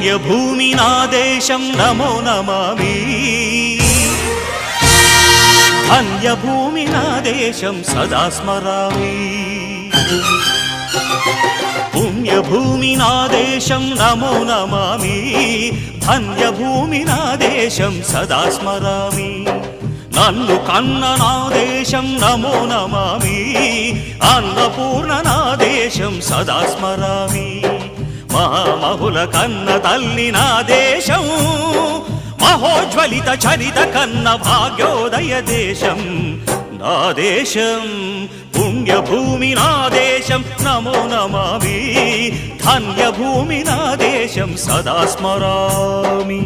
పుణ్యభూమి నా దేశం నమో నమామి ధన్యభూమి నా దేశం సదా స్మరామి పుణ్యభూమి నా దేశం నమో నమామి ధన్యభూమి నా దేశం సదా స్మరామి నన్ను కన్న నా దేశం నమో నమామి అన్నపూర్ణ నా దేశం సదా స్మరామి మహామహుల కన్న తల్లి నా దేశం మహోజ్వలిత చరిత కన్న భాగ్యోదయ దేశం నా దేశం పుణ్యభూమి నా దేశం నమో నమామి ధన్యభూమి నా దేశం సదా స్మరామి